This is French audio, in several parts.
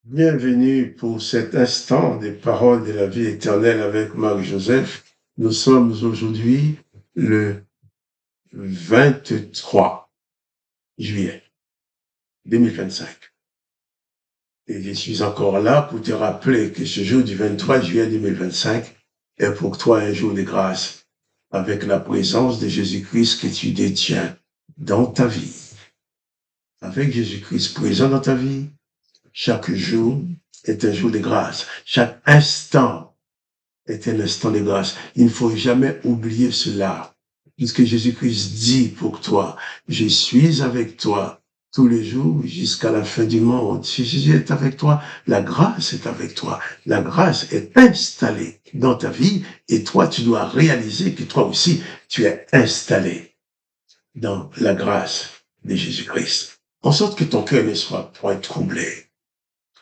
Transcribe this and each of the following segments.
Bienvenue pour cet instant des paroles de la vie éternelle avec Marc-Joseph. Nous sommes aujourd'hui le 23 juillet 2025. Et je suis encore là pour te rappeler que ce jour du 23 juillet 2025 est pour toi un jour de grâce avec la présence de Jésus-Christ que tu détiens dans ta vie. Avec Jésus-Christ présent dans ta vie, chaque jour est un jour de grâce. Chaque instant est un instant de grâce. Il ne faut jamais oublier cela. Puisque Jésus-Christ dit pour toi, je suis avec toi tous les jours jusqu'à la fin du monde. Si Jésus est avec toi, la grâce est avec toi. La grâce est installée dans ta vie et toi, tu dois réaliser que toi aussi, tu es installé dans la grâce de Jésus-Christ. En sorte que ton cœur ne soit point troublé.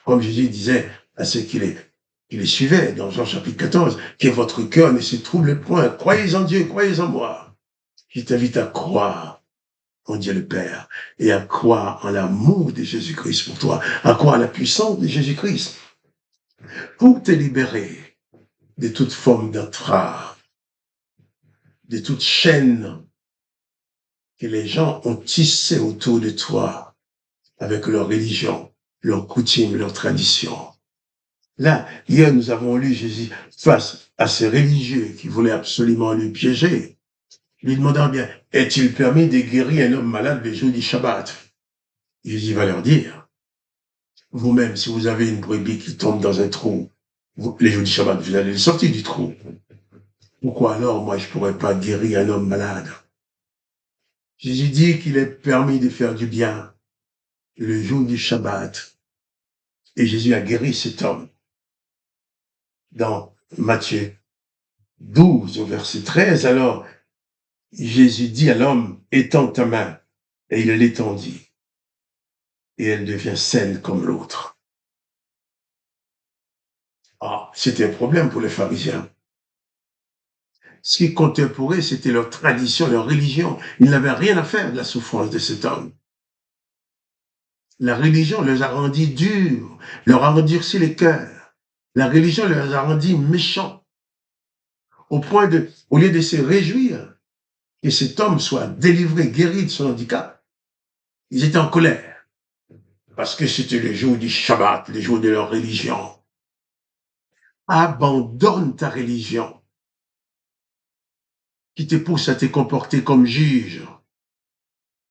Comme Jésus disait à ceux qui les suivaient dans Jean chapitre 14, que votre cœur ne se trouble point. Croyez en Dieu, croyez en moi. Je t'invite à croire en Dieu le Père et à croire en l'amour de Jésus-Christ pour toi, à croire en la puissance de Jésus-Christ pour te libérer de toute forme d'entrave, de toute chaîne que les gens ont tissée autour de toi avec leur religion, leurs coutumes, leurs traditions. Là, hier, nous avons lu Jésus face à ces religieux qui voulaient absolument le piéger, lui demandant bien, est-il permis de guérir un homme malade le jour du Shabbat? Jésus va leur dire, vous-même, si vous avez une brebis qui tombe dans un trou, les jours du Shabbat, vous allez le sortir du trou. Pourquoi alors, moi, je ne pourrais pas guérir un homme malade? Jésus dit qu'il est permis de faire du bien le jour du Shabbat. Et Jésus a guéri cet homme. Dans Matthieu 12, au verset 13, alors, Jésus dit à l'homme, étends ta main, et il l'étendit, et elle devient saine comme l'autre. Ah, c'était un problème pour les pharisiens. Ce qui comptait pour eux, c'était leur tradition, leur religion. Ils n'avaient rien à faire de la souffrance de cet homme. La religion les a rendus durs, leur a endurci les cœurs. La religion les a rendus méchants, au point de, au lieu de se réjouir que cet homme soit délivré, guéri de son handicap, ils étaient en colère. Parce que c'était le jour du Shabbat, le jour de leur religion. Abandonne ta religion qui te pousse à te comporter comme juge,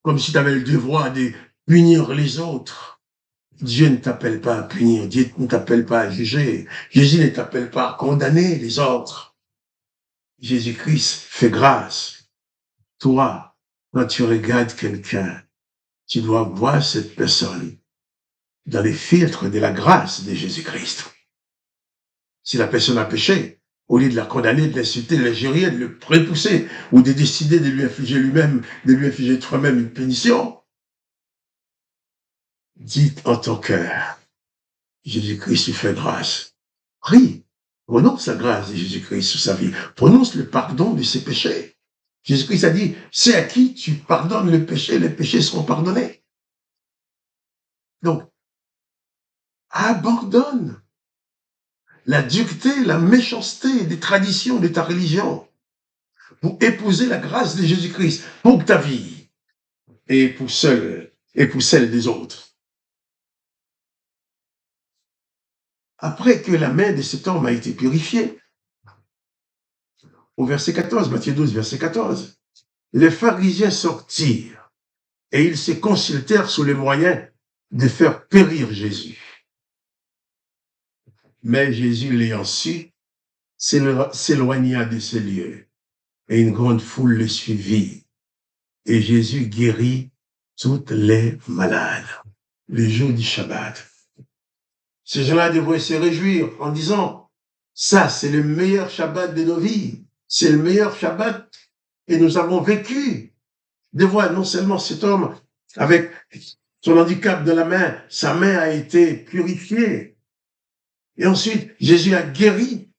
comme si tu avais le devoir de punir les autres. Dieu ne t'appelle pas à punir, Dieu ne t'appelle pas à juger, Jésus ne t'appelle pas à condamner les autres. Jésus-Christ fait grâce. Toi, quand tu regardes quelqu'un, tu dois voir cette personne dans les filtres de la grâce de Jésus-Christ. Si la personne a péché, au lieu de la condamner, de l'insulter, de l'injurier, de le repousser, ou de décider de lui infliger lui-même, de lui infliger toi-même une punition, dis en ton cœur, Jésus-Christ lui fait grâce. Prie, prononce la grâce de Jésus-Christ sur sa vie, prononce le pardon de ses péchés. Jésus-Christ a dit, c'est à qui tu pardonnes le péché, les péchés seront pardonnés. Donc, abandonne la dureté, la méchanceté des traditions de ta religion pour épouser la grâce de Jésus-Christ pour ta vie et pour celle des autres. Après que la main de cet homme a été purifiée, au verset 14, Matthieu 12, verset 14, les pharisiens sortirent et ils se consultèrent sur les moyens de faire périr Jésus. Mais Jésus, l'ayant su, s'éloigna de ce lieu et une grande foule le suivit. Et Jésus guérit toutes les malades le jour du Shabbat. Ces gens-là devraient se réjouir en disant, ça, c'est le meilleur Shabbat de nos vies. C'est le meilleur Shabbat que nous avons vécu. De voir non seulement cet homme avec son handicap de la main, sa main a été purifiée. Et ensuite, Jésus a guéri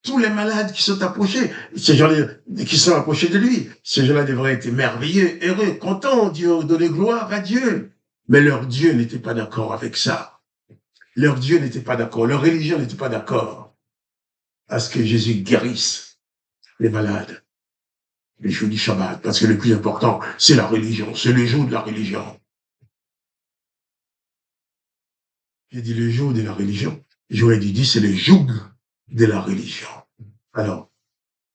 tous les malades qui sont approchés, ces gens-là qui sont approchés de lui. Ces gens-là devraient être merveilleux, heureux, contents, Dieu, donner gloire à Dieu. Mais leur Dieu n'était pas d'accord avec ça. Leur Dieu n'était pas d'accord, leur religion n'était pas d'accord à ce que Jésus guérisse les malades les jours du Shabbat, parce que le plus important, c'est la religion, c'est le jour de la religion. J'ai dit le jour de la religion. J'aurais dit c'est le joug de la religion. Alors,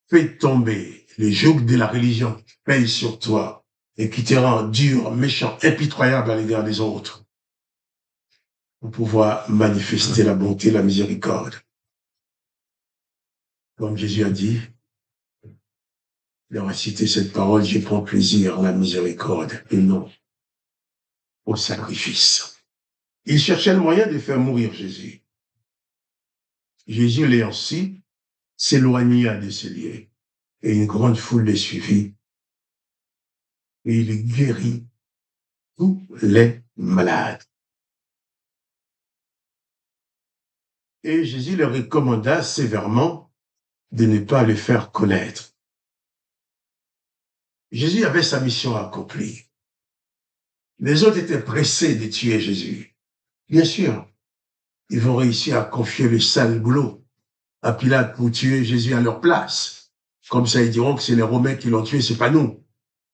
fais tomber le joug de la religion qui paye sur toi et qui te rend dur, méchant, impitoyable à l'égard des autres pour pouvoir manifester la bonté, la miséricorde. Comme Jésus a dit, il a cité cette parole, je prends plaisir à la miséricorde et non au sacrifice. Il cherchait le moyen de faire mourir Jésus. Jésus, l'ayant su, s'éloigna de ce lieu et une grande foule le suivit et il guérit tous les malades. Et Jésus leur recommanda sévèrement de ne pas le faire connaître. Jésus avait sa mission accomplie. Les autres étaient pressés de tuer Jésus. Bien sûr, ils vont réussir à confier le sale boulot à Pilate pour tuer Jésus à leur place. Comme ça, ils diront que c'est les Romains qui l'ont tué, c'est pas nous.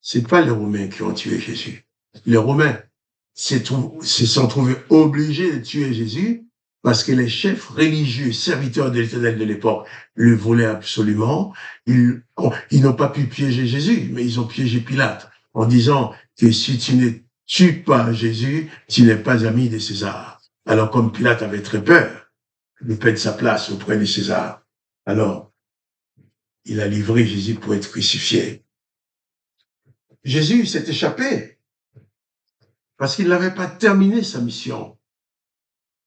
C'est pas les Romains qui ont tué Jésus. Les Romains se sont trouvés obligés de tuer Jésus parce que les chefs religieux, serviteurs de l'Éternel de l'époque, le voulaient absolument. Ils n'ont pas pu piéger Jésus, mais ils ont piégé Pilate en disant que si tu ne tues pas Jésus, tu n'es pas ami de César. Alors comme Pilate avait très peur de perdre sa place auprès de César, alors il a livré Jésus pour être crucifié. Jésus s'est échappé parce qu'il n'avait pas terminé sa mission.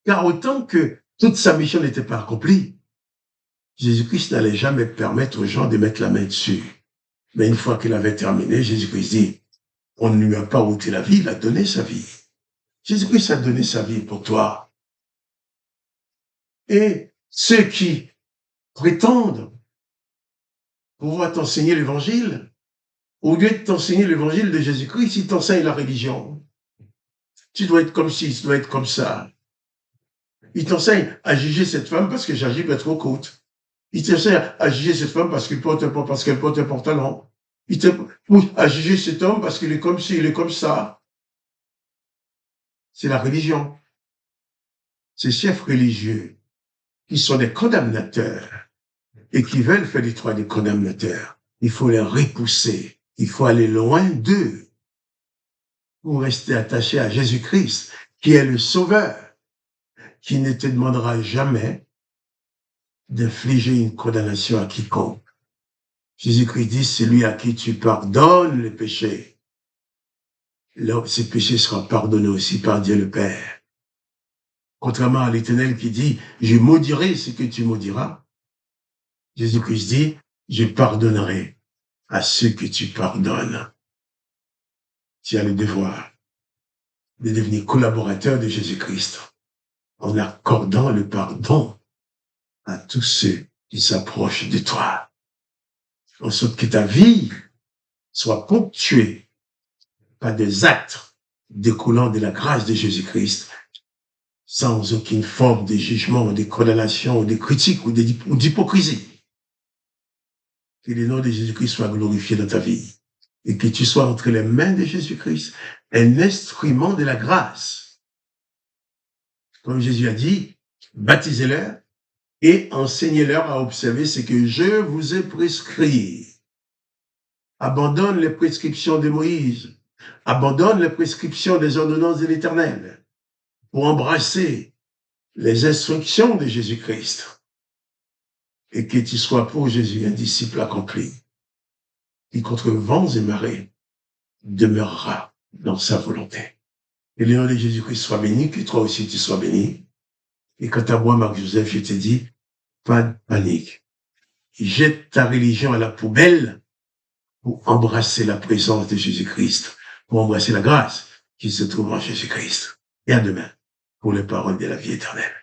Car autant que toute sa mission n'était pas accomplie, Jésus-Christ n'allait jamais permettre aux gens de mettre la main dessus. Mais une fois qu'il avait terminé, Jésus-Christ dit, on ne lui a pas ôté la vie, il a donné sa vie. Jésus-Christ a donné sa vie pour toi. Et ceux qui prétendent pouvoir t'enseigner l'évangile, au lieu de t'enseigner l'évangile de Jésus-Christ, ils t'enseignent la religion. Tu dois être comme ci, tu dois être comme ça. Il t'enseigne à juger cette femme parce que j'agis bien trop courte. Il t'enseigne à juger cette femme parce qu'elle porte un pantalon. Il te pousse à juger cet homme parce qu'il est comme ci, il est comme ça. C'est la religion. Ces chefs religieux qui sont des condamnateurs et qui veulent faire des trois des condamnateurs. Il faut les repousser. Il faut aller loin d'eux pour rester attaché à Jésus-Christ, qui est le Sauveur, qui ne te demandera jamais d'infliger une condamnation à quiconque. Jésus-Christ dit, c'est lui à qui tu pardonnes les péchés. Là, ces péchés seront pardonnés aussi par Dieu le Père. Contrairement à l'Éternel qui dit, je maudirai ce que tu maudiras. Jésus-Christ dit, je pardonnerai à ceux que tu pardonnes. Tu as le devoir de devenir collaborateur de Jésus-Christ en accordant le pardon à tous ceux qui s'approchent de toi. En sorte que ta vie soit ponctuée par des actes découlant de la grâce de Jésus-Christ, sans aucune forme de jugement, ou de condamnation, ou de critique, ou d'hypocrisie. Que le nom de Jésus-Christ soit glorifié dans ta vie et que tu sois entre les mains de Jésus-Christ, un instrument de la grâce. Comme Jésus a dit, baptisez-leur et enseignez-leur à observer ce que je vous ai prescrit. Abandonne les prescriptions de Moïse, abandonne les prescriptions des ordonnances de l'Éternel pour embrasser les instructions de Jésus-Christ et que tu sois pour Jésus un disciple accompli qui contre vents et marées demeurera dans sa volonté. Et le nom de Jésus-Christ soit béni, que toi aussi tu sois béni. Et quant à moi, Marc-Joseph, je te dis, pas de panique. Jette ta religion à la poubelle pour embrasser la présence de Jésus-Christ, pour embrasser la grâce qui se trouve en Jésus-Christ. Et à demain pour les paroles de la vie éternelle.